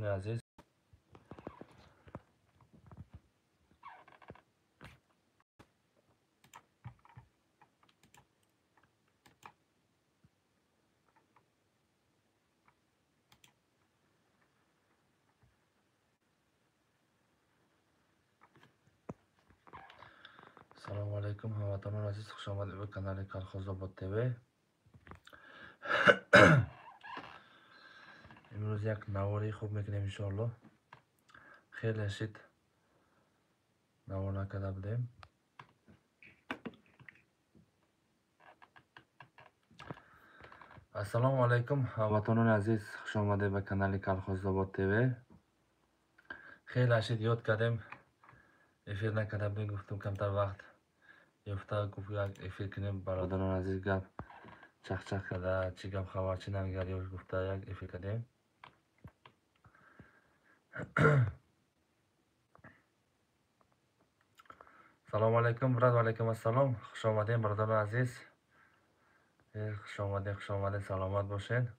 عزیز. سلام علیکم هموطنان عزیز، خوش آمدید به کانال کالخوزآباد تv. امروز یک نواری خوب میکنیم انشالله. خیلی شد نوار نکرده بودیم. السلام علیکم هموطنان عزیز، خوش آمدید به کانال کالخوزآباد tv. خیلی شد یاد کردیم، افیر نکرده بودیم، گفتم کمتر وقت یافته گفت یک افیر کنیم. برادران عزیز گپ چخ کرده، چی گپ خبر چی نمیگرد، یا گفته یک افیر کردیم. سلام علیکم برادر، و علیکم السلام، خوش آمدین برادران عزیز. خوش آمدین سلامت باشین.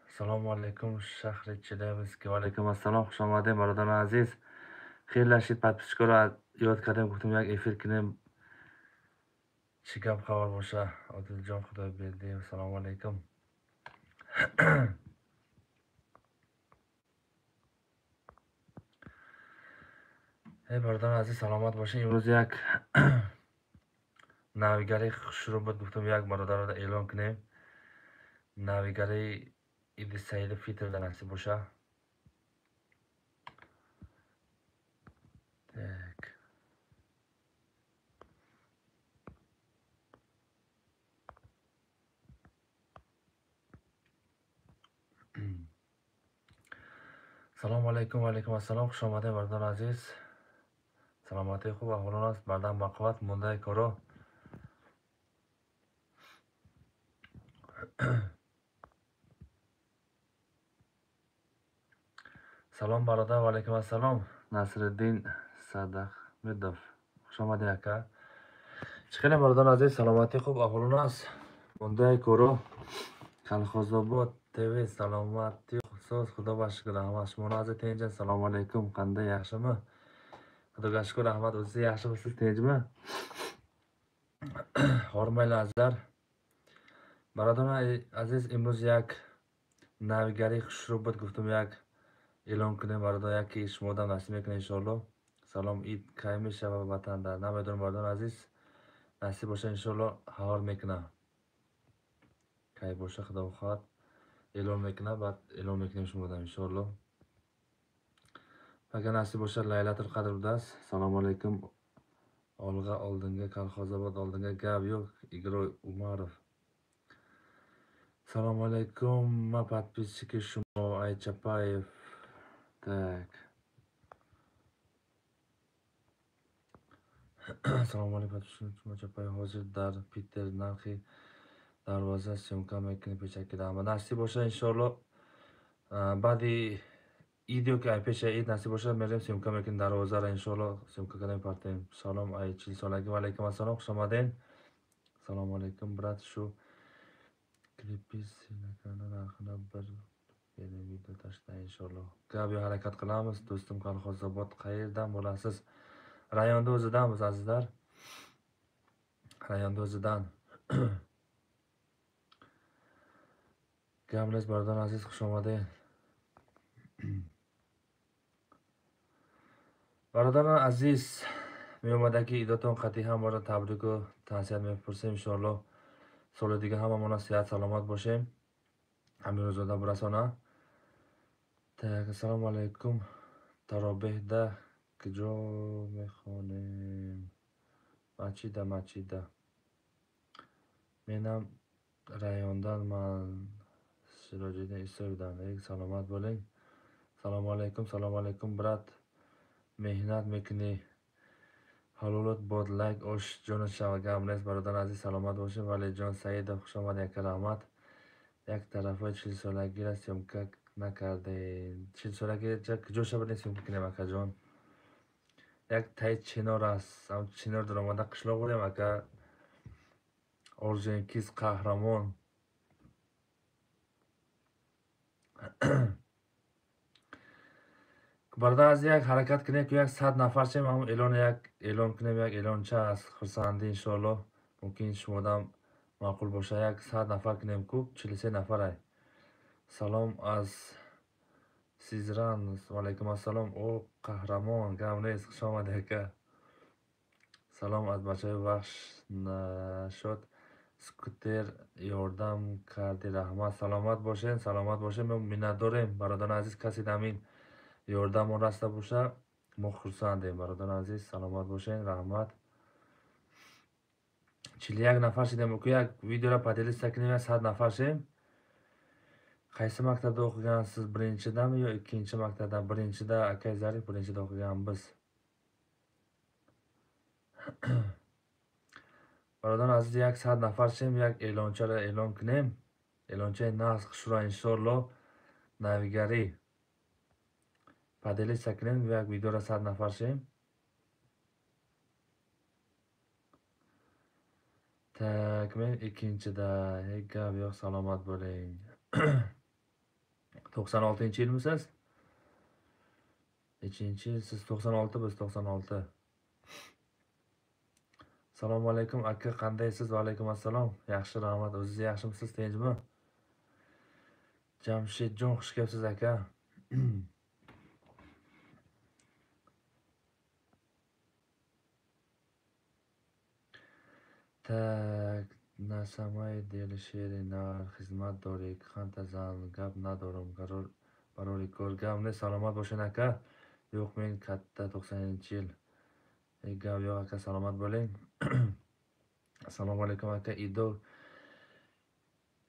سلام علیکم شهر چلبسکی، و علیکم السلام، خوش آمدین برادران عزیز. خیلی لشید پادپیچکا رو یاد کردیم، گفتم یک افیر کنیم چی گپ خبر باشه. عادل جان خدا بیده، سلام علیکم. ای برادران عزیز سلامت باشین. امروز یک نویگری شروع بود، گفتم یک برادر رو اعلام کنیم. نویگری عید سعید فیتر در نصیب باشه. تک سلام علیکم و علیکم السلام، خوش آمدین برادران عزیز. سلامتی خوب احوالان است، بردم بقوت مونده کارو. سلام برادر، و علیکم السلام نصرالدین صدق مدف، خوش آمدین اکا. چخیلی برادران عزیز، سلامتی خوب احوالان است، مونده کارو. کالخوزآباد tv سلامتی خصوص خدا باشکر همه شما نازت اینجا. سلام علیکم قنده یخشمه خدا شکر احمد وزی یخشمه سیز تیجمه هرمایل ازدر. برادران عزیز امروز یک نویگری شروع بود، گفتم یک اعلام کنیم برادر، یکی شما دم نصیب میکنه انشالله. سلام عید کی میشه و وطن در نمیدونم برادران عزیز نصیب باشه انشالله. هوار میکنه کی باشه خدا بخواد اعلام میکنه، بعد اعلام میکنیم شما دم انشالله. اگر نصیب باشه لیلت القدر بوده است. سلام علیکم olg'a oldinga Kolxozobod oldinga gap yo'q Igor Umarov. Assalomu alaykum, ma подписчики Shumo Aychapayev. Так. Assalomu alaykum подписчики Shumo Aychapayev. Hozir dar Peter narxi darvoza syomka mekinib pechakidami. Nasib bo'lsa inshaalloh ba'di video که پیش عید نصیب باشه میریم سیمکا میکنیم دروازه را انشالله سیمکا کنیم پرتیم. سلام ای 40 سالگی و علیکم السلام، خوش آمدین. سلام علیکم برات شو کلیپی نکنه نرخنا بر یعنی ویدیو داشته انشالله. گپ یا حرکت قلمز دوستم کالخوزآباد qayerdan bo'lasiz? Rayonda o'zidanmiz azizlar, rayonda o'zidan. Gamles bardan aziz xush omading. برادران عزیز میومدگی ایداتون قطعی هم بارد تبریک و تحصیل میپرسیم انشالله سال دیگه هم همونا صحت سلامت باشیم همین روزاده برسانه. تک سلام علیکم ترابه ده کجا میخوانیم مچیده مینم رایاندن من سراجیدن ایستایدن یک سلامت بولین. سلام علیکم برات مهنت میکنی حلولت بود لایک اوش جون شما گمنس برادر عزیز سلامت باشه. ولی جان سعید خوش آمد یک رحمت. یک طرفای 40 سالگی را سیمکا نکرده 40 سالگی کجا شب سیمکا کنیم اکا جان. یک تای چینار است هم چینار در آمده قشلاق بودیم اکا اورژنکیز قهرمان Bardan az yak harakat kine ki yak 100 nafar shim ham e'lon kine yak e'loncha az xursandi inshaalloh mumkin shumodam ma'qul bosha yak 100 nafar kinem ku 43 nafar ay. Salom az Sizran va alaykum assalom. O qahramon gamnes xush omadi aka. Salom az bachayi baxsh nashod skuter yordam kardi rahmat. Salomat boshin men minnatdorem barodan aziz kasi damin yordamon rasta bo'lsa ma xursandem barodan aziz salomat bo'ling rahmat 41 nafar shidem o'qiyak videolar podelиться qiling 100 nafar shim qaysi maktabda o'qigansiz birinchidami yo ikkinchi maktabda birinchida akay zarif birinchida o'qiganmiz barodan aziz yak 100 nafar shim yak e'lonchalar e'lon qiling e'loncha nasx shura inshaalloh navigari podelиться qiling yak videolar 100 nafar shim tak men ikkinchida gap yo'q salomat bo'ling 96-yilmisiz? Nechinchi yil siz 96 biz 96. Assalomu alaykum aka qandaysiz? Va alaykum assalom. Yaxshi rahmat. O'zingiz yaxshimisiz? Tinchmi? Jamshidjon xush kelibsiz aka. Tak nasamay deli she'ri nar xizmat dorik xantazan gap nadorim qarori ko'rgamni salomat bo'ling aka. Yo'q men katta 90-yil. Gap yo'q aka salomat bo'ling. Assalomu alaykum aka Ido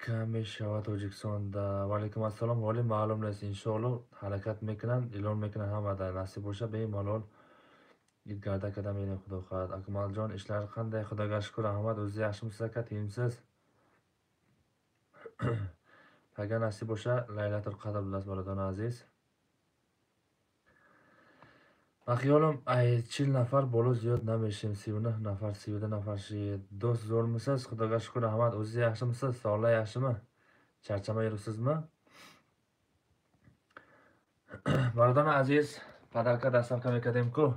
Kameshava Tojikistonda. Va alaykum assalom. Vali ma'lumlasiz inshaalloh harakat mekinan ilon mekinan hamada nasib bo'lsa bemalol Garda akademiyani xudo xohlasa. Akmaljon ishlar qanday? Xudoga shukr rahmat. O'zingiz yaxshimisiz aka? Tinchsiz? Agar nasib bo'lsa Laylatul Qadr bilasiz birodar aziz. Axyolim aychil nafar bolu ziyod nameshim sivni nafar sivda nafar shi do'st zo'rmisiz? Xudoga shukr rahmat. O'zingiz yaxshimisiz? Sog'lik yaxshimi? Charchamay yuribsizmi? Birodar aziz, padarka dastavka mekademku.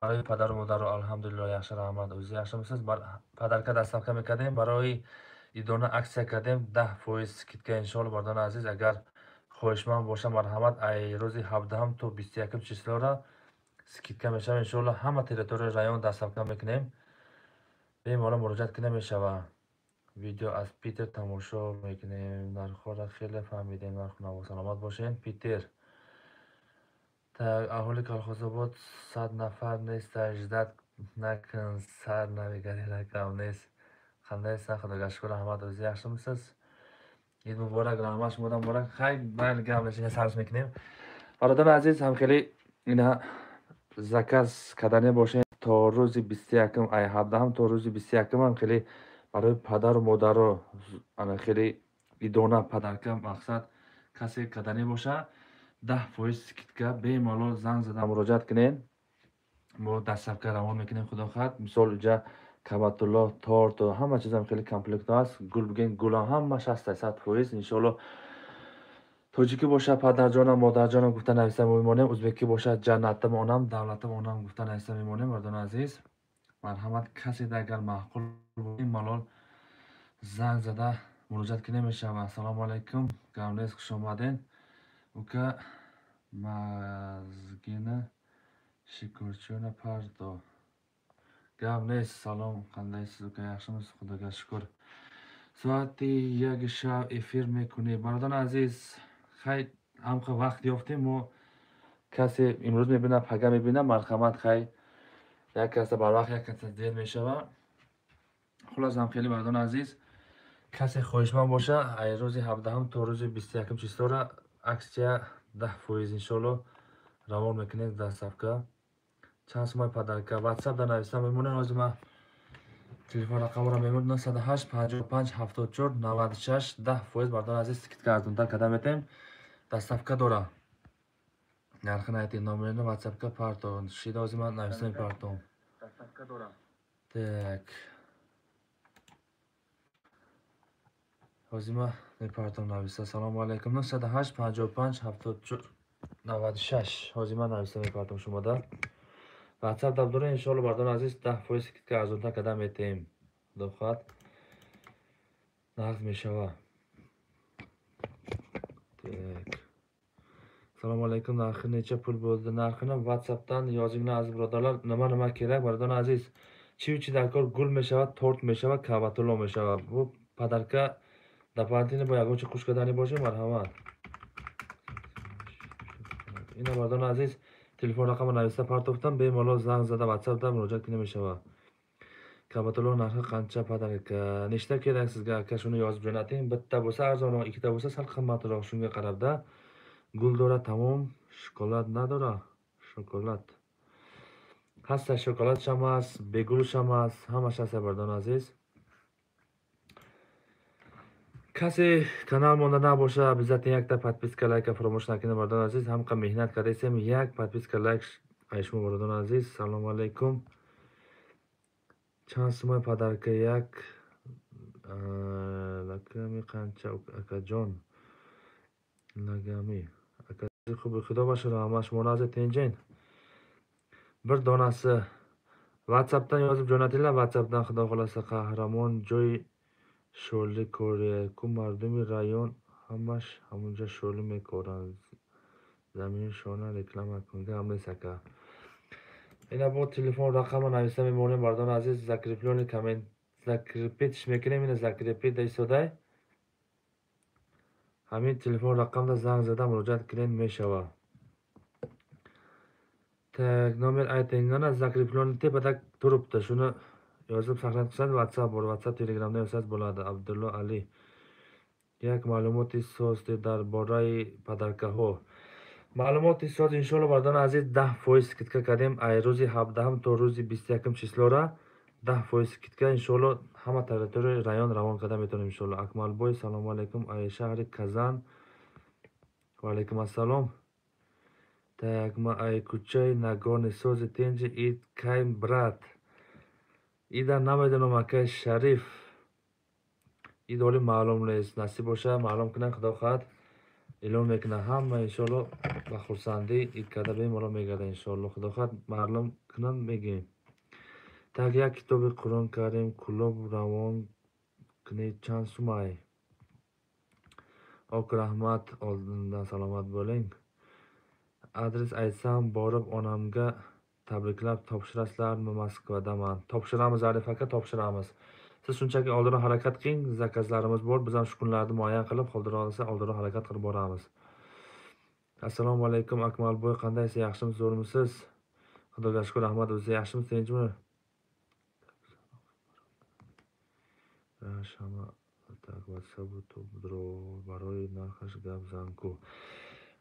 برای پدر و مادر الحمدلله yaxshi rahmat. O'zingiz yaxshimisiz? Padarka dastavka mekadem برای idona aksiya kardیم 10% skidka inshaalloh birodar aziz. Agar xohishmand bo'lsa marhamat ay ro'zi 17 to 21 chislora skidka meshava inshaalloh hamma territoriya rayon dastavka mekinем. Bemalol murojaat qilib meshava. Video از پیتر تماشا میکنیم نرخ‌ها را خیلی فهمیدیم نرخ سلامت باشین پیتر اهالی کالخوزآباد 100 نفر نیست اجداد نکن سر نویگری رقم نیست خنده است خداگاه شکر احمد روزی yaxshimisiz عید مبارک رحمت شما مبارک خیلی من گم نشین سرش میکنیم برادر عزیز هم خیلی اینا zakaz کردنی باشه تا روز 21 ای 17 تا روز 21 هم خیلی برای پدر و مادر رو خیلی ایدونه پدرکم مقصد کسی کردنی باشه 10% skidka bemalol zang zada murojaat qiling. Bu dastlabki ravon mekining xudo xat. Misol uja kabatullo, tort va hamma chizam xili komplekt است. Gul bo'lgan gulam hamma 100% inshaalloh. Tojiki bo'sha padarjonim, modarjonim guftan aysam me'monim, o'zbekki bo'sha jannatim onam, davlatim onam guftan aysam me'monim, mardon aziz. Marhamat kasida agar ma'qul bo'ling malol zang zada murojaat qiling meshaman. Assalomu alaykum. Gamles xush omading. Uka mazgina shikurchuna pardo gavnes salom qandaysiz uka yaxshimisiz xudoga shukr soati 1 shab efir mekunی برادران عزیز خیلی هم که وقت یافتیم و کسی امروز میبینم پگه میبینم مرحمت خیلی یک کسی بر وقت یک کسی دیر میشوه خلاص هم خیلی برادران عزیز کسی خواهشمند باشه ای روز 17 تا روز 21 چیزا اکسیا 10% inshaalloh ravon mekineng dastavka chand so'may podarka whatsapp da navisam memonen o'zima telefon raqamim memon 98 55 74 96 10% bardor aziz skidka arzonda qadam eting dastavka dora narxini ayting nomerini whatsappga parton shida o'zima navisam parton dastavka dora tak o'zima Reportim navisa. Assalomu alaykum. 908 55 74 96. Hozir men navisa reportim shumada. WhatsApp dabdura inshaalloh bardon aziz 10% skidka arzonтар qadam etayim. Xudo naqd meshava. Tak. Assalomu alaykum. Narxi necha pul bo'ldi? Narxini WhatsAppdan yozinglar aziz birodarlar. Nima kerak bardon aziz? Chivchi darkor gul meshava, tort meshava, kavatulo meshava. Bu padarka дополнительно боягучи кушкадани боши марҳамат. Ина бардон азиз телефон рақамро нависта партофтам бемалол занг зада WhatsAppда муроҷиат кунӣ мешавад. Кабатуло нархи қанча падарка? Нешта керак сизга ака шуни ёзиб ҷонатинг. Битта bo'lsa arzonroq, ikkita bo'lsa sal qimmatroq. Shunga qarabda gul dora tamom, shokolad nadora. Shokolad. Hasta shokolad shamas, begul shamas, hamma shasa bardon aziz. کسی کانال مونده نباشه обязательно یک تا подписка лайка فراموش نکنه بردان عزیز. هم که مهنت کردیم یک подписка لایک ایشما بردان عزیز. سلام علیکم. چند سومه پدرکه یک لکمی قنچه اکا جان لگمی اکا خوب خدا باشه همش منازه تنجین bir donasi WhatsAppdan yozib jo'natinglar. WhatsAppdan xudo xolasa qahramon joy sho'rli ko'ryapti. Mardumi rayon hammash hamunja sho'rli mekoran. Zamin shona reklama kunga amris aka. Ina bu telefon raqamini navisa memorim bardon aziz. Zakreploni komment zakrepetish mekanizmi zakrepet deysoday. Hamin telefon raqamda zang zada murojaat qiling meshava. Tak nomer aytinglar zakreploni tepada turibdi. Shuni yozib saqlab qilsangiz WhatsApp bor. WhatsApp Telegramda yozsangiz bo'ladi. Abdullo Ali. یک معلوماتی ساز در باره پدرکه‌ها. معلوماتی ساز انشالله بردان عزیز 10% سکیدکا کردیم. ای روزی 17 تا روزی 21 چیسلو را 10% سکیدکا انشالله همه تریتوری رایون روان کردن میتونیم انشالله. اکمل بوی سلام علیکم. ای شهر کازان و علیکم السلام. Так ма ай кучай нагони сози тенҷи ид кайм брат. Ида намедонам акай Шариф. ид оли маълум нест. Насиб боша маълум кунам худо хоҳад эълон мекунам. Ҳама иншоалло ба хурсандӣ ид карда бемалол мегарда иншоалло. Худо хоҳад маълум кунам мегӯем. Так як китоби Қуръон Карим кулоб равон кунед чанд сумай? Ок раҳмат олдиндан саломат bo'ling. Adres aytsam borib onamga tabriklab topshirasizlarmi? Moskvadaman. Topshiramiz Arif aka, topshiramiz. Siz shunchaki oldinroq harakat qiling. Zakazlarimiz bor. Biz ham shu kunlarni muayyan qilib qoldirib olsa oldinroq harakat qilib boramiz. Assalomu alaykum Akmalboy, qandaysiz? Yaxshimisiz, zo'rmisiz? Xudoga shukr, rahmat. O'zingiz yaxshimisiz, tinchmi? Shama tak WhatsApp to bro baroy narxаш гап занку.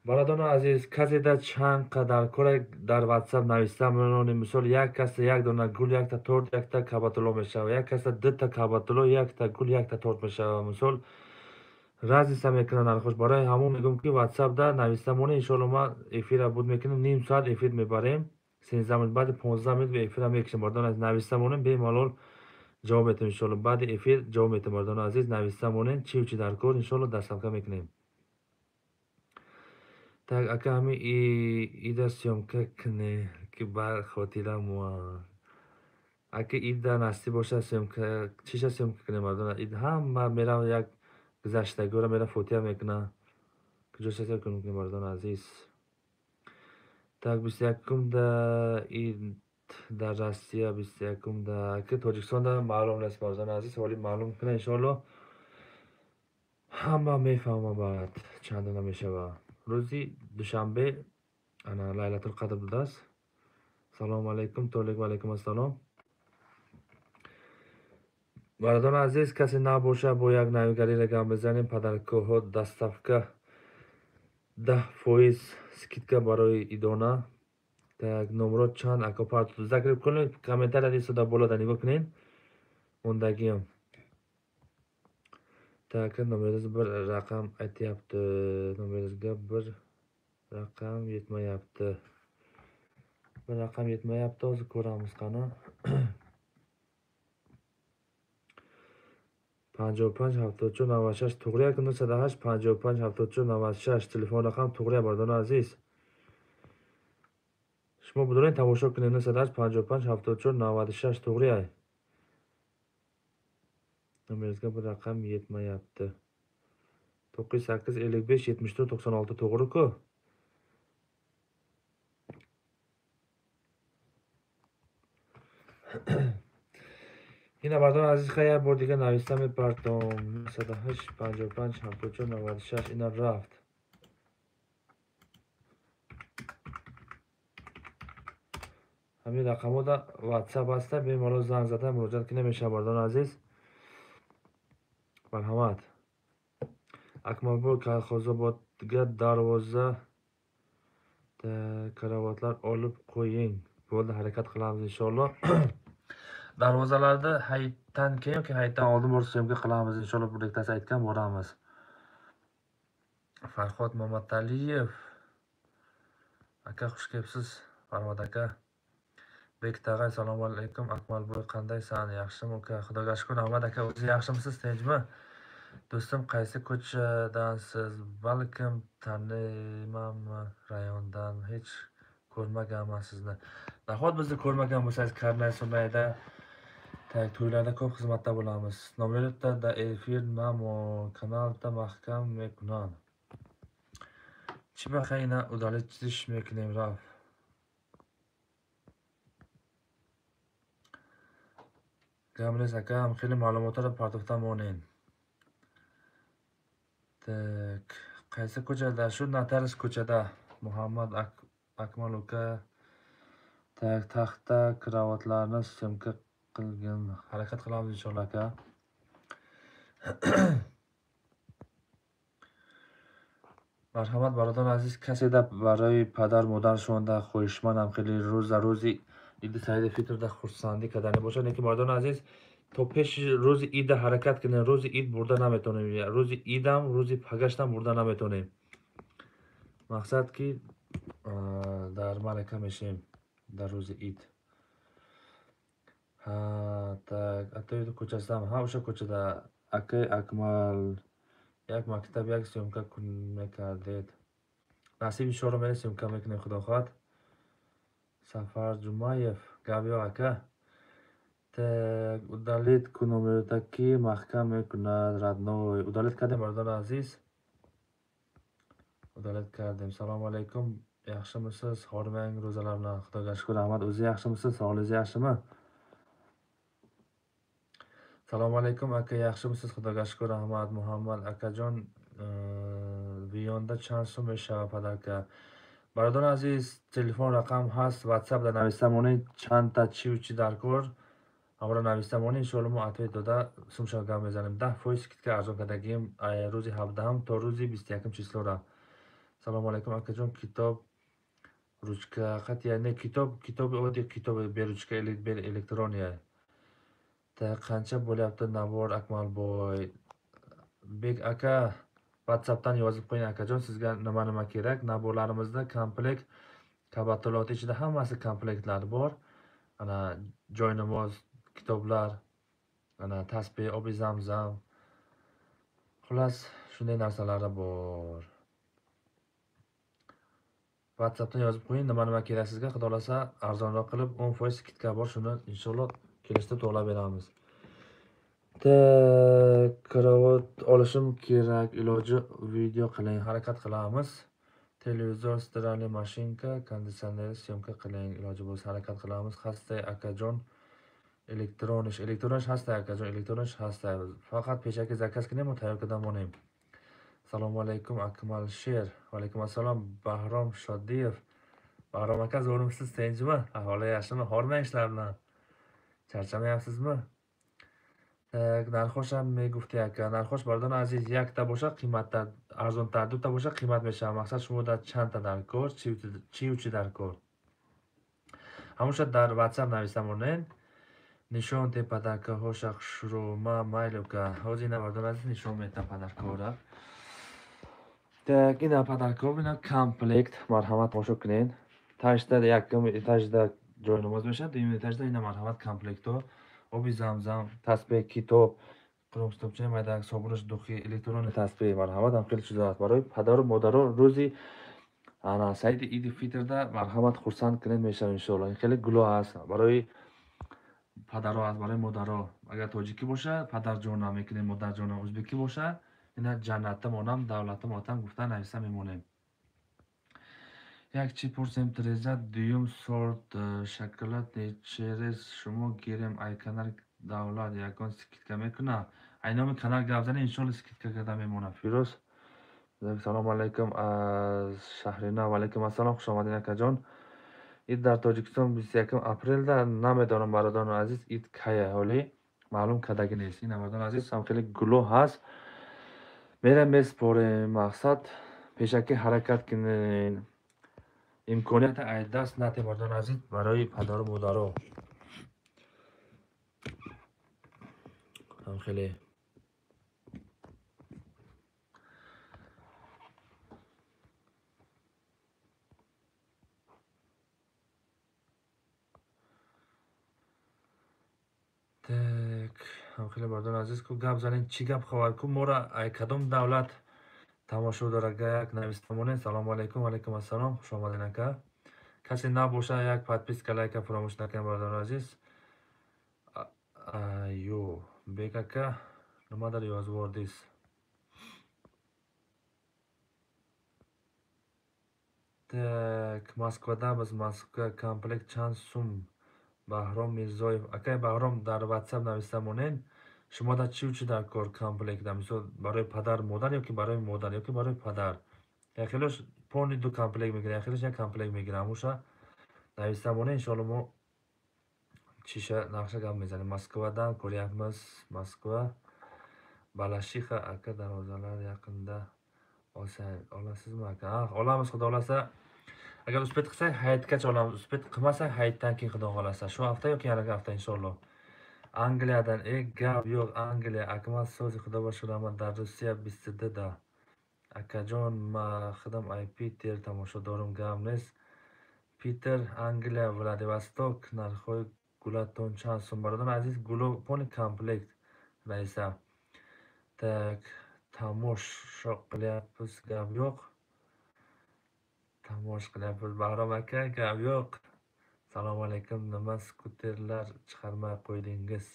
Барадон азиз, казеда чанд қадар кора дар WhatsApp нависта мерони мисол як каса як дона гул, як та торт, як та кабатуло мешава. Як каса дута кабатуло, як та гул, як та торт мешава. Мисол разница мекунад нархош. Барои ҳамон мегӯм ки WhatsApp да нависта моне иншоалло ма эфира буд мекунем. Ним соат эфир мебарем. 13 минут баъди 15 минут эфира мекушем. Барадон азиз нависта монем бемалол ҷавоб метем иншоалло. Баъди эфир ҷавоб метем барадон азиз. Нависта монем чи учи дар кор иншоалло дастсафка мекунем. Так ака ҳами ида сёмка куне ки бар хотира муа. Ака ида насиб боша сёмка чиша сёмка кунем барадон. Ид ҳама мера як гузаштагиро мера фотия мекуна. Куҷоша кунем барадон азиз. Так 21-да ид дар Россия 21-да ака Тоҷикистонда маълум нест барадон азиз. ҳоли маълум кунем иншоалло. ҳама мефаҳма баъд чандона мешава. Рӯзи душанбе ана Лайлатул Қадр будааст. Салому алайкум Толик ва алайкум ассалом. Барадон азиз, касе набоша бо як навигариро гап бизанем. Падаркоҳо дастафка 10% скидка барои идона. Так номро чанд акопарт закр кунед. Комментарияда истода болода нигоҳ кунед. Мондагиам. Так номериз bir raqam aytyapti. Nomeringizga bir raqam yetmayapti. Bir raqam yetmayapti. Hozir ko'ramiz qani. 55 74 to'g'ri yakunda 8 55 74 96 telefon raqam to'g'ri bardon aziz شما بدون تماشا کنید 985 74 96 to'g'ri ay nomeringizga bir raqam yetmayapti 98 55 74 96 to'g'ri-ku Yine pardon aziz Kaya bordiga navistam pardon 908 55 74 96 ina raft همین رقم‌ها در واتساپ هستن به ما زنگ زدن مراجعه کنید میشه پردون عزیز مرحمت Akmalboy Kolxozobodga darvoza karavotlar olib qo'ying. Bo'ldi, harakat qilamiz inshaalloh. Darvozalarda hayitdan keyin yoki hayitdan oldin bo'rsimga qilamiz inshaalloh. Bu rektasi aytgan boramiz. Farhod Mamataliyev aka xush kelibsiz. Farhod aka. Bekit aka assalomu alaykum. Akmalboy qandaysan? Yaxshimi aka? Xudoga shukr. Ahmad aka o'zingiz yaxshimisiz? Tinchmi? Do'stim qaysi ko'chadansiz? Balkim taniymanmi rayondan? Hech ko'rmaganman sizni. Nahot bizni ko'rmagan bo'lsangiz, Karnay Sumayda to'ylarda ko'p xizmatda bo'lamiz. Nomerda efir mamo kanalda mahkam mekunan. Чиба хайна удалить мекнем раф. Gamles akam xeyli ma'lumotlar partoqdan moneen. Qaysi ko'chada? Shu Natalis ko'chada. Muhammad Akmal uka taxta kravatlarni syomka qilgan. Harakat qilamiz inshaalloh aka. Marhamat barodar aziz, kasida برای پدر مادر شما خویشمنم خیلی روزی عید سعید فطر خورسندی کردنی باشه. لیکن barodar aziz تا پیش روز عید حرکت کنین. روز عید برده نمیتونیم. روز عیدم روز پگشتم برده نمیتونیم. مقصد که در مرکه میشیم در روز عید. اتوی کوچستم اوشا کوچدا اکای اکمال یک مکتب یک سیمکا میکردید. نصیب شما رو سیمکا میکنیم خدا خواهد. سفر جمایف گابیا اکا удалит номердаки محکم میکند ردنوی. удалит کردیم برادر عزیز. удалит کردیم. سلام علیکم. yaxshimisiz? Hormang ro'zalarni. Xudoga shukr. Ahmad o'zi yaxshimisiz? Sog'ligingiz yaxshimi? Assalomu alaykum aka, yaxshimisiz? Xudoga shukr. Ahmad Muhammad akajon viyonda chand so'm میشود aka? برادر عزیز telefon raqam هست. واتساپ در نوشتم اون چند تا چی در کار امروز نوشتم اون ان شاء الله ما عطیه داده سومشا گام میزنیم 10% که ارزان کردگیم روزی 17 تا روزی 21 چیسلو را. سلام علیکم aka جون کتاب روچکا خط یعنی کتاب اودی کتاب بیروچکا الکترونیه تا qancha bo'lyapti navor Akmalboy bek aka WhatsAppdan yozib qo'ying akajon sizga nima kerak. Naborlarimizda komplekt kabatoloti ichida hammasi komplektlar bor. Ana joy namoz kitoblar, ana tasbih, obi zamzam. Xullas shunday narsalari bor. WhatsAppdan yozib qo'ying nima kerak sizga. Xudo xolasa arzonroq qilib 10% skitka bor. Shuni inshaalloh kelishda to'lab beramiz. Karavot olishim kerak, iloji video qiling. Harakat qilamiz. Televizor, stиральный mashinka, konditsioner syomka qiling. Iloji bo'lsa harakat qilamiz. Xastay akajon elektronish hastay akajon elektronish hastay. Faqat peshaki zakaz qiling, tayyorkadan bo'ling. Assalomu alaykum Akmal Sher. Va alaykum assalom Bahrom Shodiyev. Bahrom aka zo'rimsiz, tinchmi? Ahvoli yaxshimi? Hormang ishlar bilan. Charchamayapsizmi? нархош هم میگفتی aka. нархош برادران عزیز یک تا باشه قیمت ارزان تر، دو تا باشه قیمت میشه. مقصد شما در چند تا در کار، چی و چی در کار. همون شد در واتساپ نویسم اونن نشون ته پدرکه ها شخص رو ما مایلو که حاضی نبردان عزیز نشون میتن پدرکه ها را. این پدرکه ها بینا کامپلکت مرحمت ماشو کنین. تاشته یکم تاشته جای نماز میشه. دویم تاشته این مرحمت کامپلکت ها. آبی زمزم، تسبیح، کتاب، قرم کتابچه майда собунаш духи электронный тасбеҳ марҳамат ҳам хеле чизост барои падару модаро рӯзи ана саиди иди фитрда марҳамат хурсанд кунед мешавад иншоалло. Ин хеле гуло аст барои падаро аст, барои модаро. Агар тоҷикӣ боша падарҷонам мекунем, модарҷонам. Ӯзбекӣ боша ина ҷаннатам онам, давлатам отам гуфта нависа мемонем. Як чӣ пурсем тиреза дуюм сорт шоколад через шумо гирем ай канал давлат ягон скидка мекуна. Айноми канал гап зани иншоалло скидка карда мемонад. Фирӯз салому алайкум аз Шаҳринав. Алайкум ассалом, хуш омадед акаҷон. ид дар Тоҷикистон 21 апрелда намедонам бародарони азиз ид кая ҳолӣ маълум кардагӣ нест. Ин бародарони азиз ҳам хеле гулӯ ҳаст. Мерем меспорем мақсад пешакӣ ҳаракат кунед. имконият ай даст натем бародарони азиз барои падару модаро. ҳам хеле так ҳам хеле бародарони азиз ку гап занем чӣ гап хабар ку мора ай кадом давлат тамошо дорага як нависта монем. Салому алайкум. Алайкум ассалом, хуш омадед ака. касе набоша як подписка лайка фаромӯш накунед бародарони азиз. Ё бек ака нима дар ёзвордис? Так Москвада biz Москва комплект чанд сум? Баҳром Мирзоев. Акай Баҳром дар WhatsApp нависта монед. Шумода чӣ учи дар кор комплектда? Мисол барои падар модар ёки барои модар ёки барои падар? Яхелош пони ду комплект мегирам, яхелош як комплект мегирам. Муша нависта монед иншоалло мо чиша нақша гап мезанем. Москвадан коряпмиз. Москва Балашиха ака дарвозалар яқинда оласизми ака? Оламиз худо xohlasa. Agar uspet qilsak hayitgacha olamiz. Uspet qilmasak hayitdan keyin xudo xohlasa. Shu hafta yoki yaragi hafta inshaalloh. Angliyadan gap yo'q. Angliya Akmal so'zi xudo boshlaman dar Rossiya bistida. Akajon ma xidam ay Peter tomoshadorim gap neст. Peter Angliya Vladivostok narxoy gulaton chand so'm barodan aziz gulo poni komplekt raisa. Tak tomosha qilyapmiz gap yo'q. Tomosha qilyapmiz Bahrom aka gap yo'q. Assalomu alaykum. Nima skuterlar chiqarmay qo'ydingiz?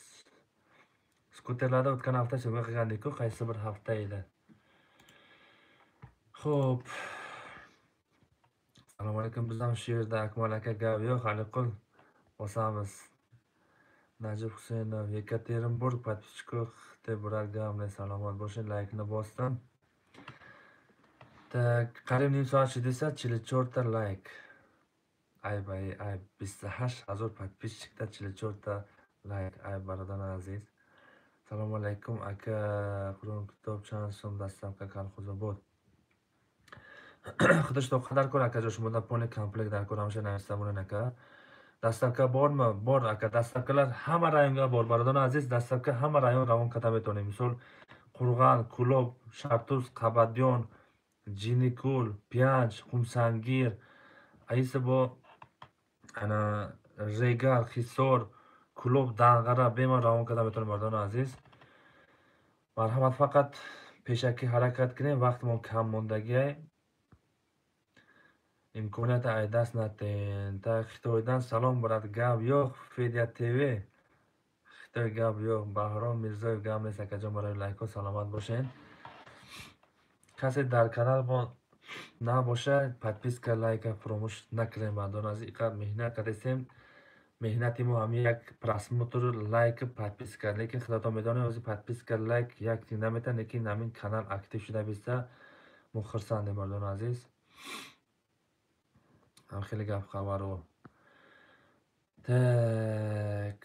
Skuterlarda o'tgan hafta shunga qilgandik-ku, qaysi bir hafta edi. Xo'p. Assalomu alaykum. Biz ham shu yerda Akmal aka gap yo'q. Aliqul bosamiz. Najib Husaynov Yekaterinburg подписчику Xitebrar gamle salomat bo'ling. Laykni bosdim. Так, qarib nim soat desa 44 ta layk. Ay 28000 подписчикda 44 ta layk. Ay barodarlar aziz. Assalomu alaykum aka. Qur'on kitob chand so'm dastavka kolxozobod. Xudo shto qadar ko'r aka shunda poni komplekt dar ko'ramish navista bo'ling aka. Dastavka bormi? Bor aka. Dastavkalar hamma rayonga bor. Barodarlar aziz, dastavka hamma rayon ravon kata betonim. Misol Qurg'on, Kulob, Shartuz, Qabadyon, Jinikul, Piyanch, Xumsangir, aysi bu ana Regar, Hisor, Kulob, Dang'ara bemor ravon kata betonim barodarlar aziz. Marhamat faqat peshaki harakat qiling. Vaqtimiz kam mondagi. İmkoniyati ay dast natin. Ta Xitoydan salom brat gap yo'q. Fedya TV. Xitoy gap yo'q. Bahrom Mirzoyev gap neст akajon baroy layko salomat bo'ling. Kase dar kanal bo nabosha подписка лайка фаромӯш накунед бардон аз иқад меҳнат кардем. Меҳнати мо ҳам як просмотр лайк подписка. Лекин худото медонад ози подписка лайк як тин наметан, лекин ҳамин канал актив шуда биста мо хурсандем бардон азиз. ҳам хеле гап хабаро. Так.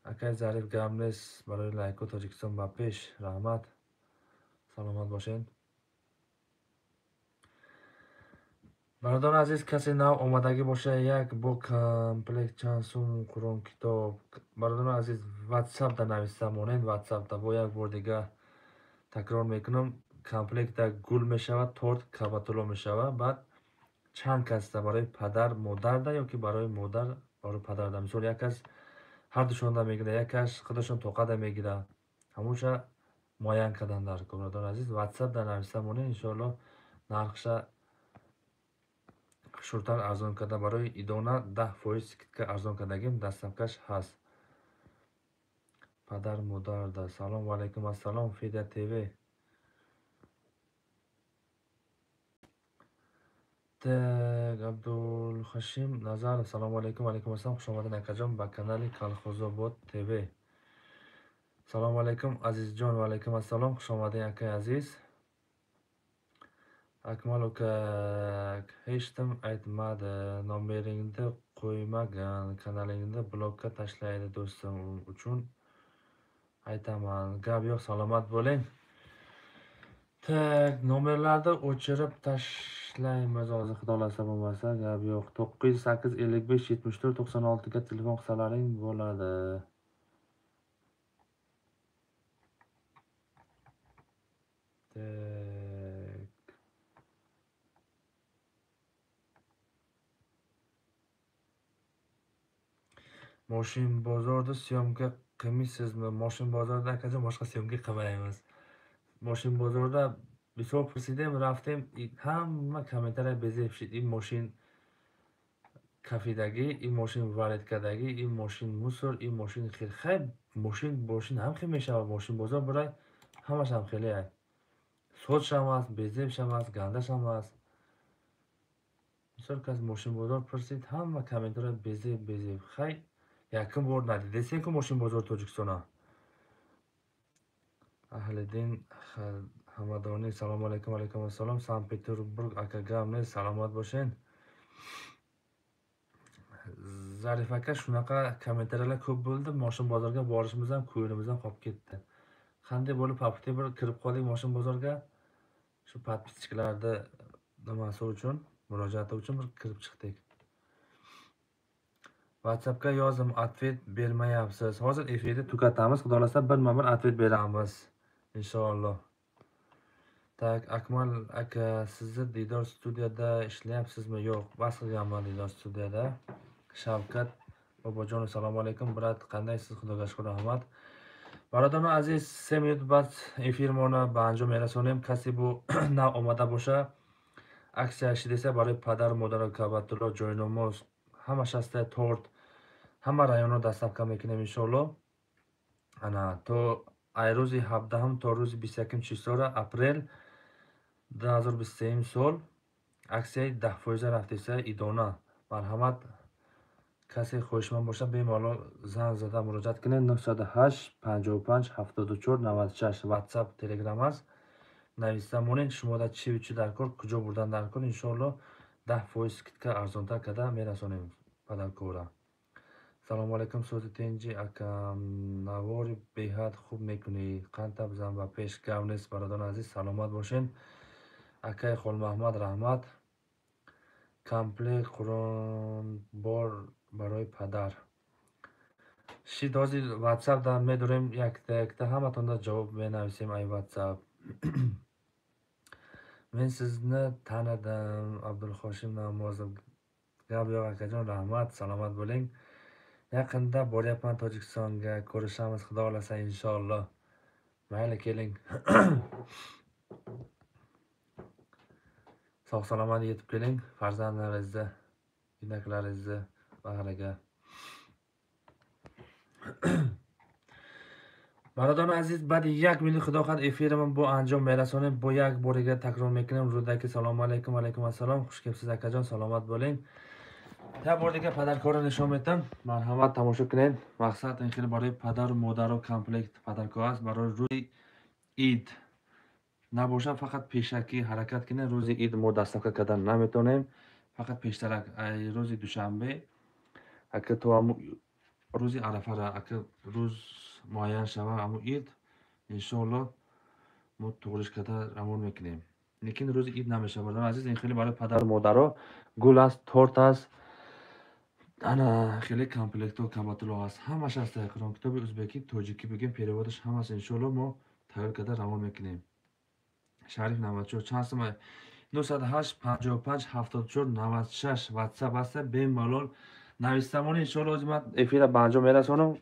Акай Зариф гап нест барои лайко Тоҷикистон ба пеш. Раҳмат. Саломат бошед. Бародарон азиз, касе нав омадагӣ боша як бо комплект чанд сум Қуръон китоб. Бародарон азиз, WhatsApp да нависта монед. WhatsApp да бо як бор дига такрор мекунам. Комплектда гул мешавад, торт кабатуло мешавад. Баъд чанд каста барои падар, модарда ёки барои модар, барои падарда. Мисол як кас هر دوشون دا میگیره، یکش خودشون توقع دا میگیره، هموشه معین کردن در برادر عزیز. واتساپ در نوشته مونه انشالله نرخش شورتر ارزان کرده برای ایدونه 10% که ارزان کردگیم دستمکش هست. پدر مادر دا سلام و علیکم السلام. فیدیا تیوی تگ عبدالخشیم نظر سلام علیکم. علیکم السلام. خوش آمدین اکاجان به کانال کالخوزآباد تیوی. سلام علیکم عزیز جان. و علیکم السلام. خوش آمدین اکای عزیز. Akmal aka hech kim aytmadi, nomeringni qo'ymagan, kanalingni blokka tashlaydi do'stim uchun aytaman. Gap yo'q, salomat bo'ling. Tak, nomerlarni o'chirib tashlaymiz hozir xudo xolasa, bo'lmasa gap yo'q. 908 55 74 96 ga telefon qilsalaring bo'ladi. Tak. Moshin bozorda syomka qilmaysizmi? Moshin bozorda akajon boshqa syomka qilmaymiz. Moshin bozorda bisor pursidim, raftim, hamma kommentariya bezebshid. In moshin kafedagi, in moshin valetkadagi, in moshin musor, in moshin khir. Khayr, moshin ham khir meshava. Moshin bozor biray hamash ham khili ay. Soch ham ast, bezebsh ham ast, gandash ham ast. Bisor kas moshin bozor pursid, hamma kommentariya bezeb. Khayr, yakin bor nadidesen ku moshin bozor Tojikistona. Ahliddin Hamadoniy assalomu alaykum. Alaykum assalom. Sankt Peterburg akagamni salomat bo'ling. Zarif aka shunaqa kommentariyalar ko'p bo'ldi. Moshin bozorga borishimiz ham ko'nglimizdan qolib ketdi. Qanday bo'lib papti bir kirib qoldik moshin bozorga. Shu podpischkalarni nimasi uchun, murojaati uchun bir kirib chiqdik. WhatsAppga yozdim, atvet bermayapsiz. Hozir efirni tugatamiz. Xudo xolasa birma-bir atvet beramiz. İnşallah. Tak, Akmal aka, sizni Didor studiyada ishlayapsizmi? Yo'q, bas qilganman Didor studiyada. Shavkat Bobojonov assalomu alaykum. Brat, qandaysiz? Xudoga shukr, rahmat. Barodaron aziz, 3 minut ba'd efirmoni به انجام میرسونیم. کسی bu nav omada باشه aksiya desa برای پدر و مادر کعبت‌الله جای‌نماز همه شسته تورت همه رایونا دستافکا میکنیم انشالله. انا تو روز 17 تا روز 21 چیسار اپریل 2023 سال اکسیای 10% رفتیسه ایدانا. مرحمت کسی خوشمند باشه به مالا زنگ زده مراجعت کنه. 908 55 74 96 واتساپ تلگرام است. نویسته مونین شما دا چی و چی در کار کجا بردن در کار انشالله 10% که ارزانتر کده میرسونیم پدر کورا. سلام علیکم صوت تنجی اکم نواری بهاد خوب میکنی. قنطه بزن و پیش گونیست برادران عزیز سلامت باشین. اکای خال محمد رحمت کمپلیت قرآن بار برای پدر شید هازی واتساپ در میداریم یکتا همه تانده جواب می نویسیم ای واتساپ. من sizni tanidim Abdulhoshim Namozov. Gap yo'q akajon, rahmat, salomat bo'ling. Yaqinda boryapman Tojikistonga, ko'rishamiz xudo xolasa inshaalloh. Mayli keling. Sog' salomat yetib keling farzandlaringizni, inaklaringizni bag'riga. برادران عزیز بعد 1 minut خداوند efirimi bu انجام میرسونیم. با یک بار تکرار میکنیم رودکی سلام علیکم. علیکم السلام. خوش کیفsiz akajon, salomat bo'ling. یک بار دیگه پدرکارو نشون میدم. مرحمت تماشا کنید. مقصد این خیلی برای پدر و مادر و کامپلکت پدرکار است. برای روی عید نباشه فقط پیشکی حرکت کنید. روز عید ما دستافکا کردن نمیتونیم. فقط پیشترک روز دوشنبه اگه تو روز عرفه را اگه روز معین شود اما عید انشالله ما توغلش کرده رمون میکنیم. لیکن روز عید نمیشه بردن عزیز. این خیلی برای پدر و مادر گل است، تورت است، انا خیلی کامپلکت و کمباتلو است. همش هست. قرآن کتاب ازبکی توجیکی بگیم پیروادش هم هست. انشالله ما تغییر کرده رمون میکنیم. شریف 94 چند سمه 908 55 74 96 واتساپ هست. به مالال Navistamoni inshaallah o'zim efira banjo merasonu